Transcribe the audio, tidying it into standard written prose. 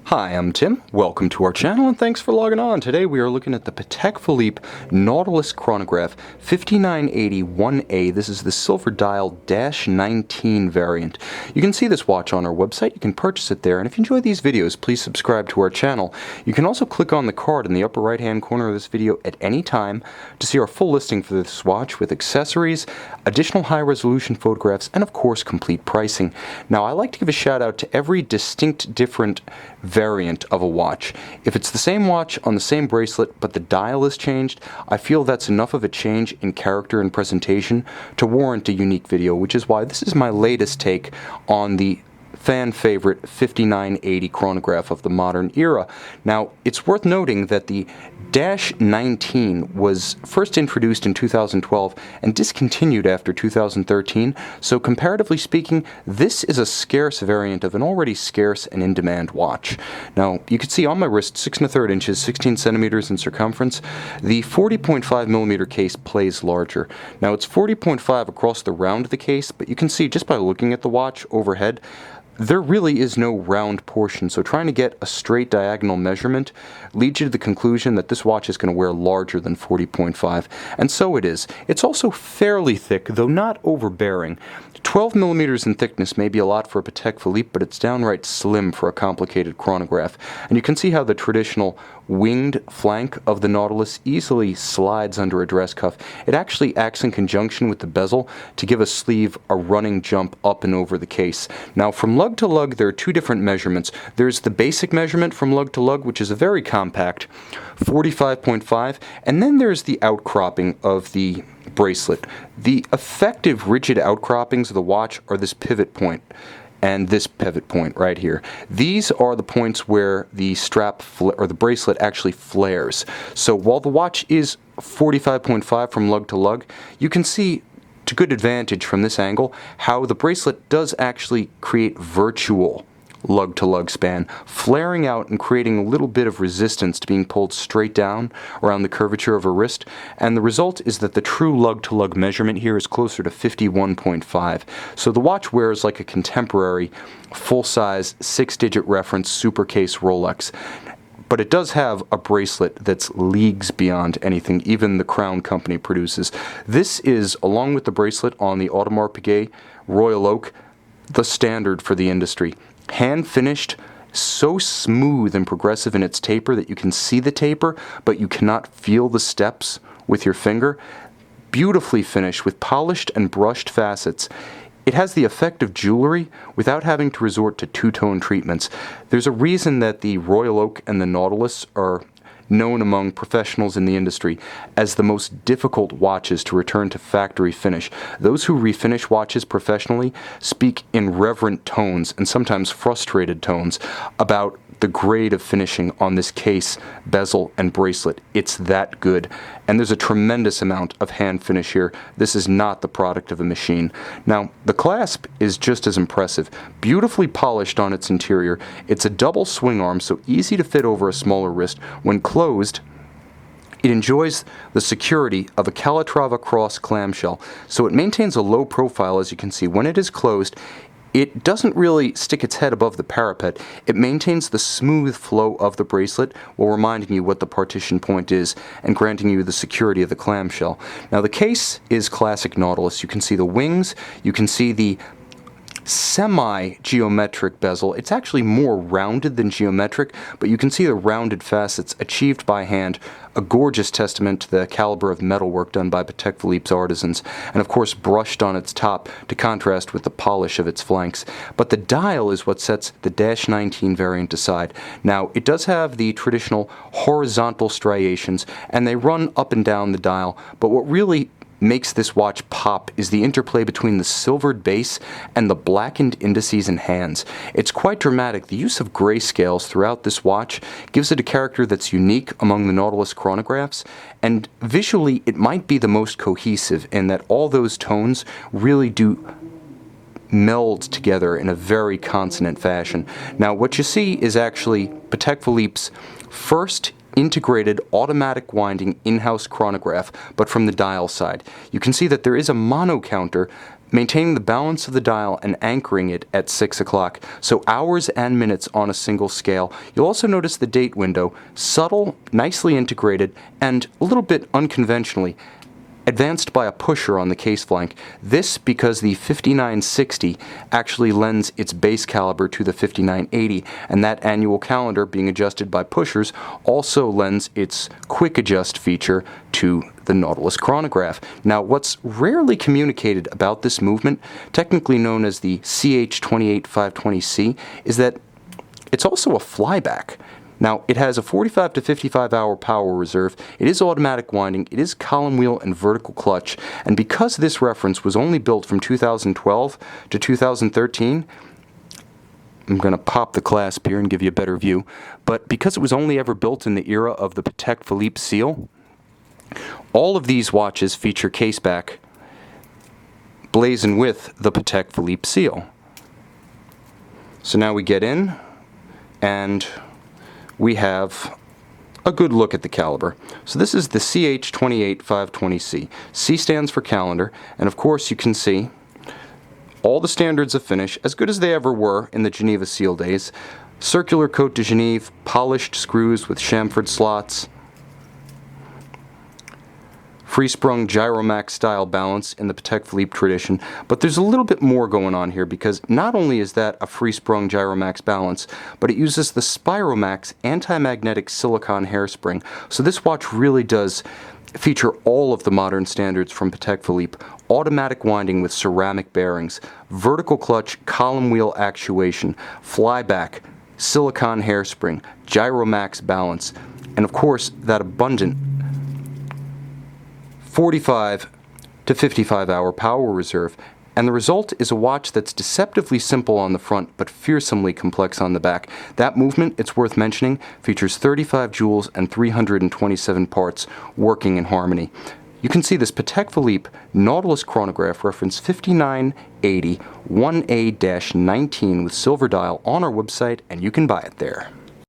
Hi, I'm Tim. Welcome to our channel and thanks for logging on. Today we are looking at the Patek Philippe Nautilus Chronograph 5980-1A. This is the silver dial -19 variant. You can see this watch on our website. You can purchase it there, and if you enjoy these videos, please subscribe to our channel. You can also click on the card in the upper right hand corner of this video at any time to see our full listing for this watch with accessories, additional high resolution photographs, and of course complete pricing. Now I like to give a shout out to every distinct different variant of a watch. If it's the same watch on the same bracelet but the dial is changed, I feel that's enough of a change in character and presentation to warrant a unique video, which is why this is my latest take on the fan favorite 5980 chronograph of the modern era. Now, it's worth noting that the -19 was first introduced in 2012 and discontinued after 2013, so comparatively speaking, this is a scarce variant of an already scarce and in-demand watch. Now, you can see on my wrist 6 1/3 inches, 16 centimeters in circumference. The 40.5mm case plays larger. Now, it's 40.5 across the round of the case, but you can see just by looking at the watch overhead, there really is no round portion, so trying to get a straight diagonal measurement leads you to the conclusion that this watch is going to wear larger than 40.5, and so it is. It's also fairly thick, though not overbearing. 12mm in thickness may be a lot for a Patek Philippe, but it's downright slim for a complicated chronograph. And you can see how the traditional winged flank of the Nautilus easily slides under a dress cuff. It actually acts in conjunction with the bezel to give a sleeve a running jump up and over the case. Now, from lug to lug, there are two different measurements. There's the basic measurement from lug to lug, which is a very compact 45.5, and then there's the outcropping of the bracelet. The effective rigid outcroppings of the watch are this pivot point and this pivot point right here. These are the points where the strap or the bracelet actually flares. So while the watch is 45.5 from lug to lug, you can see to good advantage from this angle how the bracelet does actually create virtual lug-to-lug span, flaring out and creating a little bit of resistance to being pulled straight down around the curvature of a wrist, and the result is that the true lug-to-lug measurement here is closer to 51.5. So the watch wears like a contemporary full-size 6-digit reference supercase Rolex. But it does have a bracelet that's leagues beyond anything even the Crown Company produces. This is, along with the bracelet on the Audemars Piguet Royal Oak, the standard for the industry. Hand finished, so smooth and progressive in its taper that you can see the taper, but you cannot feel the steps with your finger. Beautifully finished with polished and brushed facets. It has the effect of jewelry without having to resort to two-tone treatments. There's a reason that the Royal Oak and the Nautilus are known among professionals in the industry as the most difficult watches to return to factory finish. Those who refinish watches professionally speak in reverent tones and sometimes frustrated tones about the grade of finishing on this case, bezel, and bracelet. It's that good. And there's a tremendous amount of hand finish here. This is not the product of a machine. Now, the clasp is just as impressive. Beautifully polished on its interior. It's a double swing arm, so easy to fit over a smaller wrist. When closed, it enjoys the security of a Calatrava cross clamshell, so it maintains a low profile, as you can see. When it is closed, it doesn't really stick its head above the parapet. It maintains the smooth flow of the bracelet while reminding you what the partition point is and granting you the security of the clamshell. Now, the case is classic Nautilus. You can see the wings, you can see the semi-geometric bezel. It's actually more rounded than geometric, but you can see the rounded facets achieved by hand, a gorgeous testament to the caliber of metalwork done by Patek Philippe's artisans, and of course brushed on its top to contrast with the polish of its flanks. But the dial is what sets the -19 variant aside. Now, it does have the traditional horizontal striations, and they run up and down the dial, but what really makes this watch pop is the interplay between the silvered base and the blackened indices and hands. It's quite dramatic. The use of grayscales throughout this watch gives it a character that's unique among the Nautilus chronographs, and visually it might be the most cohesive in that all those tones really do meld together in a very consonant fashion. Now, what you see is actually Patek Philippe's first integrated automatic winding in-house chronograph, but from the dial side. You can see that there is a mono counter maintaining the balance of the dial and anchoring it at 6 o'clock, so hours and minutes on a single scale. You'll also notice the date window, subtle, nicely integrated, and a little bit unconventionally advanced by a pusher on the case flank. This because the 5960 actually lends its base caliber to the 5980, and that annual calendar being adjusted by pushers also lends its quick adjust feature to the Nautilus Chronograph. Now, what's rarely communicated about this movement, technically known as the CH28520C, is that it's also a flyback. Now, it has a 45 to 55 hour power reserve, it is automatic winding, it is column wheel and vertical clutch, and because this reference was only built from 2012 to 2013, I'm going to pop the clasp here and give you a better view, but because it was only ever built in the era of the Patek Philippe seal, all of these watches feature caseback blazoned with the Patek Philippe seal. So now we get in, and we have a good look at the caliber. So this is the CH28520C. C stands for calendar, and of course you can see all the standards of finish, as good as they ever were in the Geneva seal days. Circular Côte de Genève, polished screws with chamfered slots, free-sprung Gyromax style balance in the Patek Philippe tradition, but there's a little bit more going on here, because not only is that a free-sprung Gyromax balance, but it uses the Spiromax anti-magnetic silicon hairspring. So this watch really does feature all of the modern standards from Patek Philippe: automatic winding with ceramic bearings, vertical clutch, column wheel actuation, flyback, silicon hairspring, Gyromax balance, and of course that abundant 45 to 55 hour power reserve. And the result is a watch that's deceptively simple on the front but fearsomely complex on the back. That movement, it's worth mentioning, features 35 jewels and 327 parts working in harmony. You can see this Patek Philippe Nautilus Chronograph reference 5980 1A-19 with silver dial on our website, and you can buy it there.